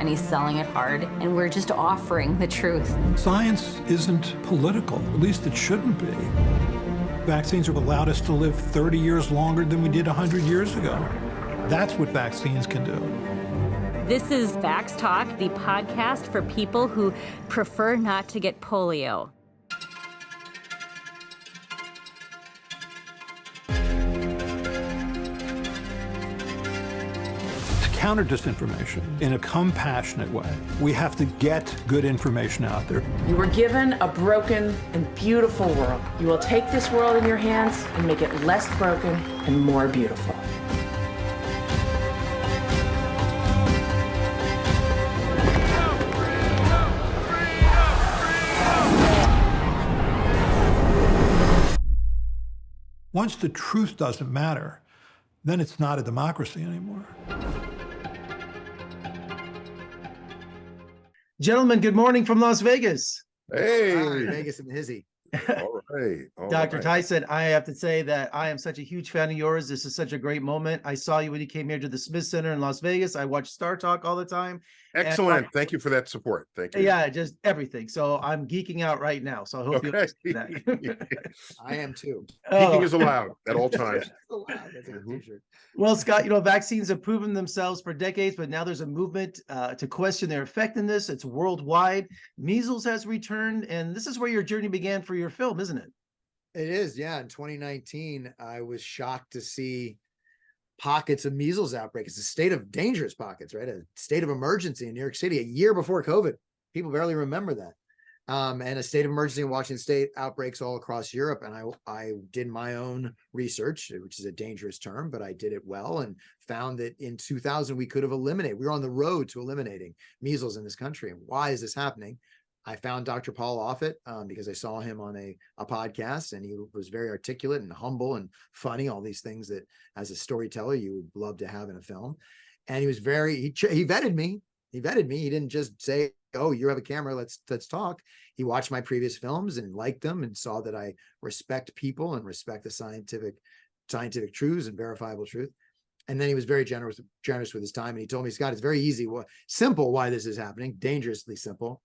and he's selling it hard, and we're just offering the truth. Science isn't political, at least it shouldn't be. Vaccines have allowed us to live 30 years longer than we did 100 years ago. That's what vaccines can do. This is Vax Talk, the podcast for people who prefer not to get polio. Counter disinformation in a compassionate way. We have to get good information out there. You were given a broken and beautiful world. You will take this world in your hands and make it less broken and more beautiful. Once the truth doesn't matter, then it's not a democracy anymore. Gentlemen, good morning from Las Vegas. Hey, Hi, Vegas and Hizzy. all right. Dr. Tyson, I have to say that I am such a huge fan of yours. This is such a great moment. I saw you when you came here to the Smith Center in Las Vegas. I watch Star Talk all the time. Excellent. Thank you for that support. Thank you. Yeah, just everything. So I'm geeking out right now. So I hope you understand that. I am too. Geeking is allowed at all times. That's a good t-shirt. Well, Scott, vaccines have proven themselves for decades, but now there's a movement to question their effectiveness. It's worldwide. Measles has returned, and this is where your journey began for your film, isn't it? It is, yeah. In 2019, I was shocked to see pockets of measles outbreak. It's a state of dangerous pockets, right? A state of emergency in New York City a year before COVID. People barely remember that. And a state of emergency in Washington State, outbreaks all across Europe. And I did my own research, which is a dangerous term, but I did it well and found that in 2000, we could have eliminated, we were on the road to eliminating measles in this country. And why is this happening? I found Dr. Paul Offit because I saw him on a podcast, and he was very articulate and humble and funny, all these things that as a storyteller, you would love to have in a film. And he was he vetted me. He vetted me. He didn't just say, "Oh, you have a camera, let's talk." He watched my previous films and liked them and saw that I respect people and respect the scientific truths and verifiable truth. And then he was very generous with his time. And he told me, "Scott, it's very easy, simple why this is happening, dangerously simple.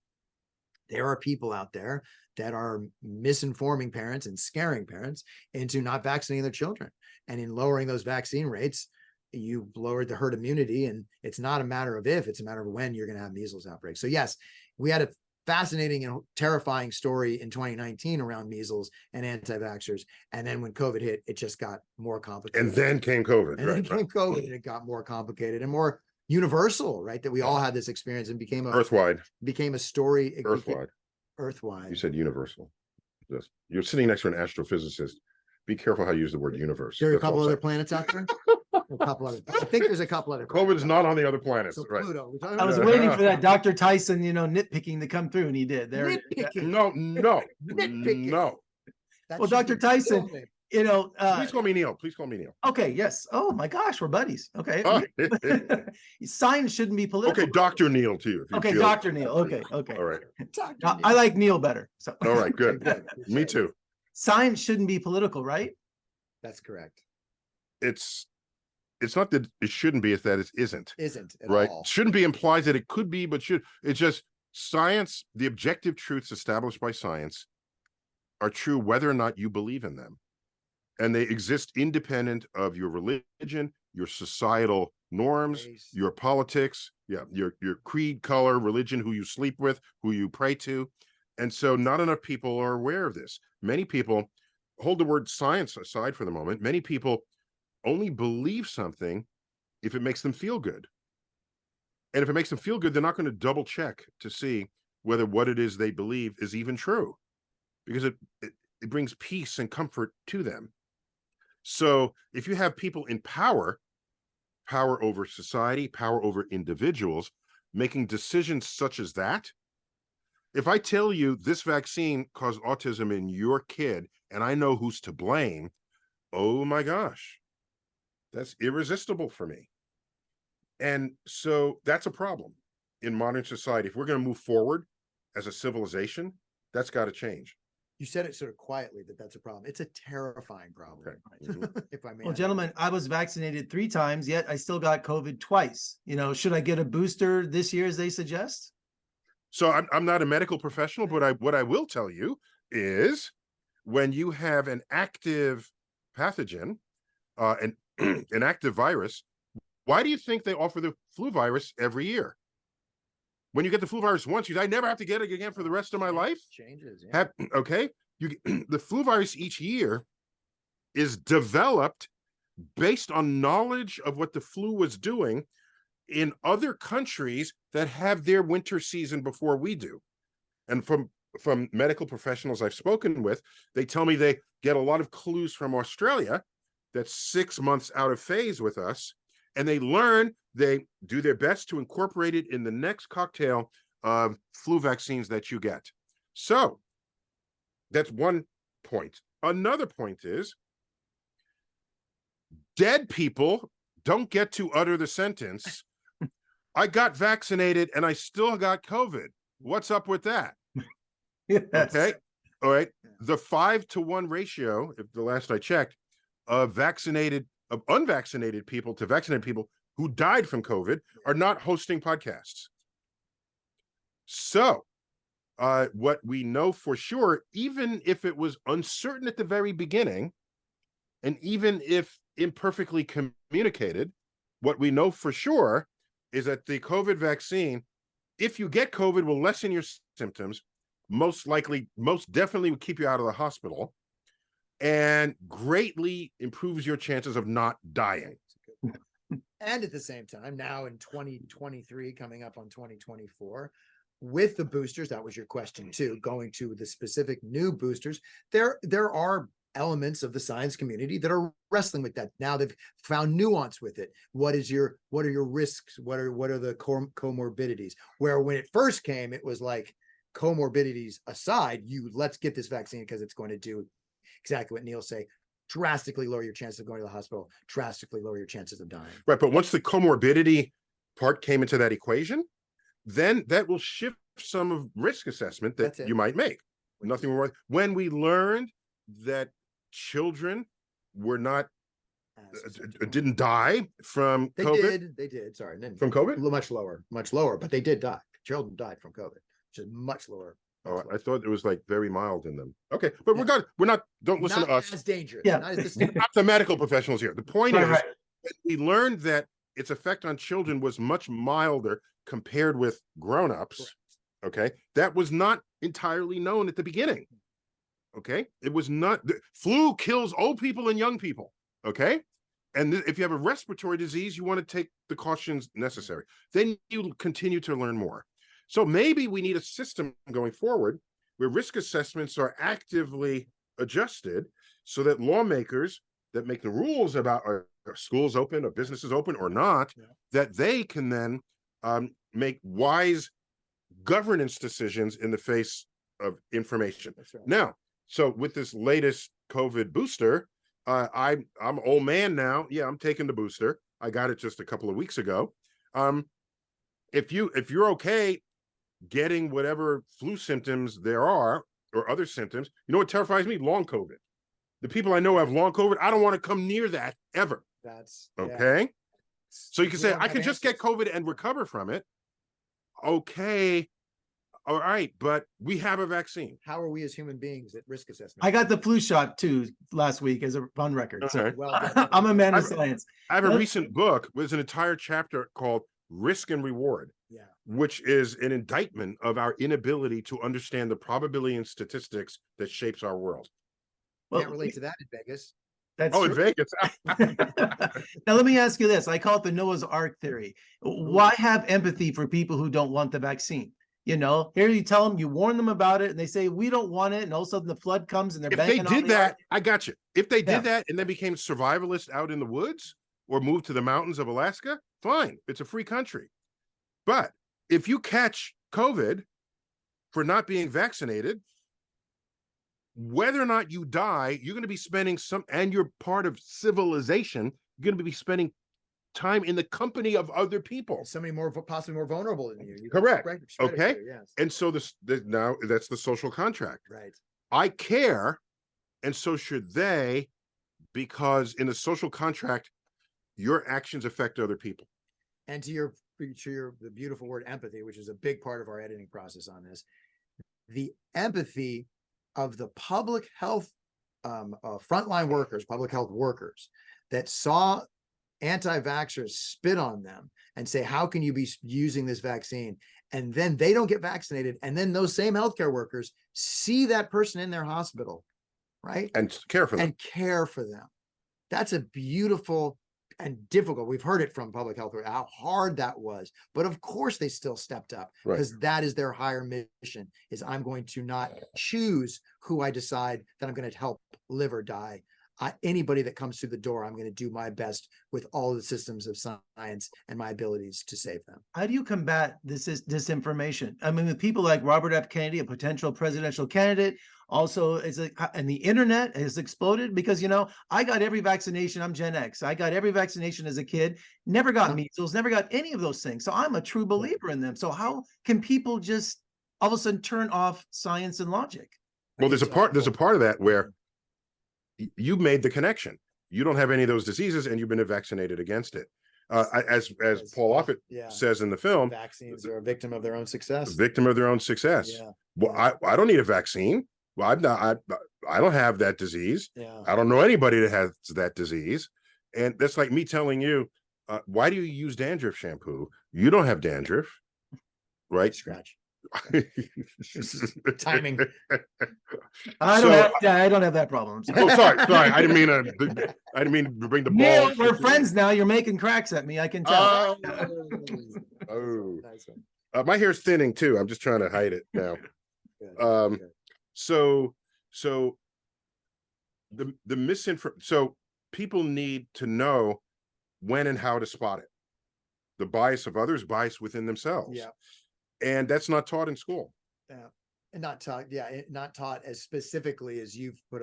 There are people out there that are misinforming parents and scaring parents into not vaccinating their children. And in lowering those vaccine rates, you lowered the herd immunity. And it's not a matter of if, it's a matter of when you're going to have measles outbreaks." So yes, we had a fascinating and terrifying story in 2019 around measles and anti-vaxxers. And then when COVID hit, it just got more complicated. And then came COVID. And then came COVID, and it got more complicated and more universal, right? That we all had this experience and became a story. Earthwide. You said universal. Yes. You're sitting next to an astrophysicist. Be careful how you use the word universe. There are a couple other planets out there. I think there's a couple other. COVID is not on the other planets. So right. Pluto. I was waiting for that Dr. Tyson, nitpicking to come through, and he did. Nitpicking. No. Nitpicking. No. Well, Dr. Tyson, Please call me Neil. Please call me Neil. Okay, yes. Oh my gosh, we're buddies. Okay. Oh. Science shouldn't be political. Okay, Dr. Neil to you. Okay, Dr. Neil. Okay. All right. I like Neil better. So. All right, good. Me too. Science shouldn't be political, right? That's correct. It's not that it shouldn't be, it's that it isn't. Isn't at right. all. Shouldn't be implies that it could be, but should. It's just science, the objective truths established by science are true whether or not you believe in them. And they exist independent of your religion, your societal norms, your politics, your creed, color, religion, who you sleep with, who you pray to. And so not enough people are aware of this. Many people, hold the word science aside for the moment, many people only believe something if it makes them feel good. And if it makes them feel good, they're not going to double check to see whether what it is they believe is even true, because it brings peace and comfort to them. So if you have people in power over society, power over individuals, making decisions such as that, if I tell you this vaccine caused autism in your kid and I know who's to blame, oh my gosh, that's irresistible for me. And so that's a problem in modern society. If we're going to move forward as a civilization, that's got to change. You said it sort of quietly that that's a problem. It's a terrifying problem. Okay. If I may. Well, add. gentlemen, I was vaccinated 3 times, yet I still got COVID twice. Should I get a booster this year as they suggest? So I'm not a medical professional, but what I will tell you is when you have an active pathogen, an an active virus, why do you think they offer the flu virus every year? When you get the flu virus once, I never have to get it again for the rest of my life. Changes. Yeah. Okay, the flu virus each year is developed based on knowledge of what the flu was doing in other countries that have their winter season before we do. And from medical professionals I've spoken with, they tell me they get a lot of clues from Australia that's 6 months out of phase with us, and they do their best to incorporate it in the next cocktail of flu vaccines that you get. So that's one point. Another point is dead people don't get to utter the sentence, I got vaccinated and I still got COVID. What's up with that? Yes. Okay. All right. The 5-to-1 ratio, if the last I checked, of unvaccinated people to vaccinated people who died from COVID are not hosting podcasts. So what we know for sure, even if it was uncertain at the very beginning, and even if imperfectly communicated, what we know for sure is that the COVID vaccine, if you get COVID, will lessen your symptoms, most definitely will keep you out of the hospital, and greatly improves your chances of not dying. And at the same time, now in 2023, coming up on 2024, with the boosters, that was your question too, going to the specific new boosters, there are elements of the science community that are wrestling with that. Now they've found nuance with it. What are your risks? What are the comorbidities? Where when it first came, it was like, comorbidities aside, let's get this vaccine because it's going to do exactly what Neil say, drastically lower your chances of going to the hospital, drastically lower your chances of dying. Right. But once the comorbidity part came into that equation, then that will shift some of risk assessment that you might make. Nothing wrong. When we learned that children were not didn't die from COVID. They did. Sorry, from COVID. Much lower, but they did die. Children died from COVID, which is much lower. Oh, I thought it was like very mild in them. Okay, but we're not. Don't listen to us. As dangerous. Yeah, not as we're not the medical professionals here. The point is, right. we learned that its effect on children was much milder compared with grown-ups. Okay, that was not entirely known at the beginning. Okay, it was not. The flu kills old people and young people. Okay, and if you have a respiratory disease, you want to take the cautions necessary. Then you continue to learn more. So maybe we need a system going forward where risk assessments are actively adjusted so that lawmakers that make the rules about are schools open, or businesses open or not, that they can then make wise governance decisions in the face of information. Right. Now, so with this latest COVID booster, I'm an old man now. Yeah, I'm taking the booster. I got it just a couple of weeks ago. If you're okay getting whatever flu symptoms there are or other symptoms, you know what terrifies me? Long COVID. The people I know have long COVID. I don't want to come near that ever. That's okay. Yeah. So you can say, I can just answers. get COVID and recover from it. Okay. All right. But we have a vaccine. How are we as human beings at risk assessment? I got the flu shot too last week as a on record. Okay. So Well done. I'm a man of science. I have a recent book with an entire chapter called Risk and Reward, which is an indictment of our inability to understand the probability and statistics that shapes our world. Well, Can't relate to that in Vegas. That's in Vegas. Now, let me ask you this. I call it the Noah's Ark theory. Why have empathy for people who don't want the vaccine? Here you tell them, you warn them about it, and they say, we don't want it. And all of a sudden the flood comes and they're banging on the If they did that, ark. I got you. If they did that and then became survivalists out in the woods or moved to the mountains of Alaska, fine. It's a free country. But if you catch COVID for not being vaccinated, whether or not you die, you're going to be spending and you're part of civilization, you're going to be spending time in the company of other people. Somebody possibly more vulnerable than you. Correct. Spread Okay. yes. And so now that's the social contract. Right. I care, and so should they, because in a social contract, your actions affect other people. And to the beautiful word empathy, which is a big part of our editing process on this, the empathy of the public health frontline workers, public health workers that saw anti-vaxxers spit on them and say, how can you be using this vaccine? And then they don't get vaccinated. And then those same healthcare workers see that person in their hospital, right? And care for them. And care for them. That's a beautiful and difficult. We've heard it from public health, how hard that was. But of course they still stepped up, because that is their higher mission, is I'm going to not choose who I decide that I'm going to help live or die. Anybody that comes through the door, I'm going to do my best with all the systems of science and my abilities to save them. How do you combat disinformation? I mean, with people like Robert F. Kennedy, a potential presidential candidate, also and the internet has exploded because, I got every vaccination. I'm Gen X. I got every vaccination as a kid, never got measles, never got any of those things. So I'm a true believer in them. So how can people just all of a sudden turn off science and logic? Well, there's a part of that where you made the connection. You don't have any of those diseases, and you've been vaccinated against it. As Paul Offit says in the film, vaccines are a victim of their own success. Victim of their own success. Yeah. Well, I don't need a vaccine. Well, I don't have that disease. Yeah. I don't know anybody that has that disease. And that's like me telling you, why do you use dandruff shampoo? You don't have dandruff, right? Scratch. Timing. I don't have that problem. Oh, sorry. I didn't mean to bring the ball. Neil, we're friends now. You're making cracks at me. I can tell. My hair's thinning too. I'm just trying to hide it now. So the misinformation. So people need to know when and how to spot it. The bias of others, bias within themselves. Yeah. And that's not taught in school. Yeah. And not taught as specifically as you've put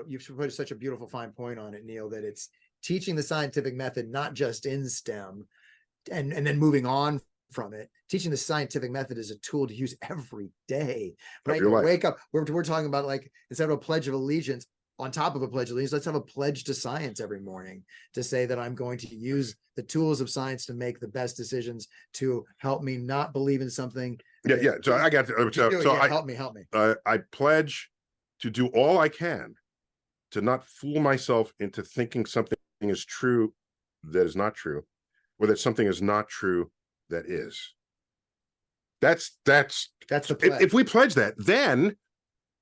such a beautiful fine point on it, Neil, that it's teaching the scientific method, not just in STEM and then moving on from it, teaching the scientific method as a tool to use every day, right? Wake up. We're talking about, like, instead of a pledge of allegiance, on top of a pledge of allegiance, let's have a pledge to science every morning to say that I'm going to use the tools of science to make the best decisions to help me not believe in something. Yeah. So I got help me. I pledge to do all I can to not fool myself into thinking something is true that is not true, or that something is not true that is. That's the pledge. If we pledge that, then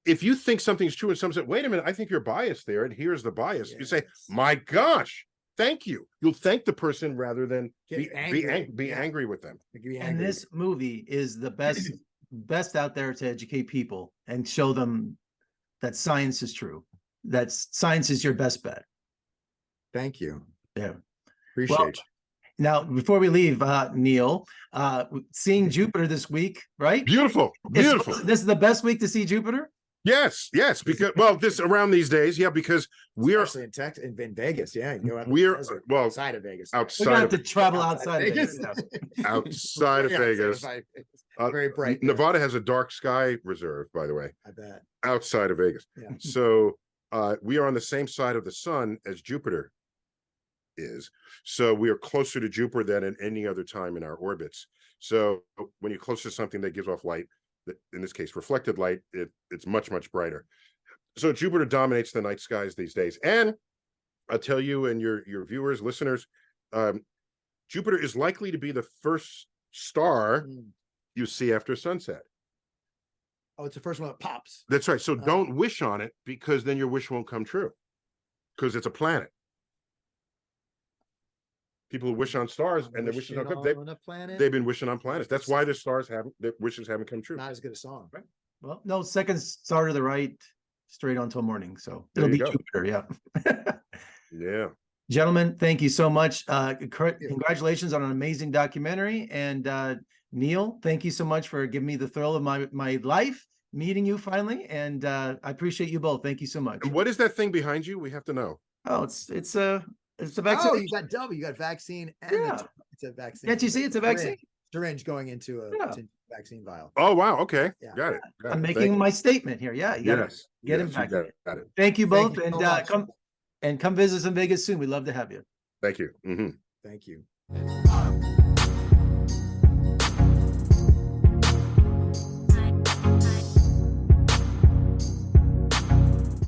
if you think something's true and someone said, wait a minute, I think you're biased there, and here's the bias. Yes. You say, my gosh, thank you. You'll thank the person rather than be angry with them. And this movie is the best out there to educate people and show them that science is true. That science is your best bet. Thank you. Yeah. Appreciate you. Now, before we leave, Neil, seeing Jupiter this week, right? Beautiful. This is the best week to see Jupiter? Yes, because this around these days, because we are in Texas, in Vegas. Yeah, we're outside of Vegas. We're gonna have to travel outside of Vegas. Outside of Vegas. Very bright. Nevada has a dark sky reserve, by the way. I bet. Outside of Vegas. Yeah. So we are on the same side of the sun as Jupiter is. So we are closer to Jupiter than at any other time in our orbits. So when you're close to something that gives off light, in this case reflected light, it's much brighter. So Jupiter dominates the night skies these days. And I'll tell you and your viewers, listeners, Jupiter is likely to be the first star you see after sunset. Oh, it's the first one that pops. That's right. So don't wish on it, because then your wish won't come true, because it's a planet. People who wish on stars and their wishes don't come. They've been wishing on planets. That's why their wishes haven't come true. Not as good a song, right? Well, no, second star to the right, straight on till morning. So it'll be Jupiter. Yeah. Yeah. Gentlemen, thank you so much. Congratulations on an amazing documentary. And Neil, thank you so much for giving me the thrill of my life, meeting you finally. And I appreciate you both. Thank you so much. And what is that thing behind you? We have to know. Oh, it's a vaccine. Oh, you got double. You got vaccine and it's a vaccine. Can't you see it's a vaccine? Syringe going into a vaccine vial. Oh, wow. Okay. Yeah. Got it. I'm making my statement here. Yeah, you gotta Yes. get him yes, back. you got it. Thank you Thank both, you and so much. come visit us in Vegas soon. We'd love to have you. Thank you. Mhm. Thank you.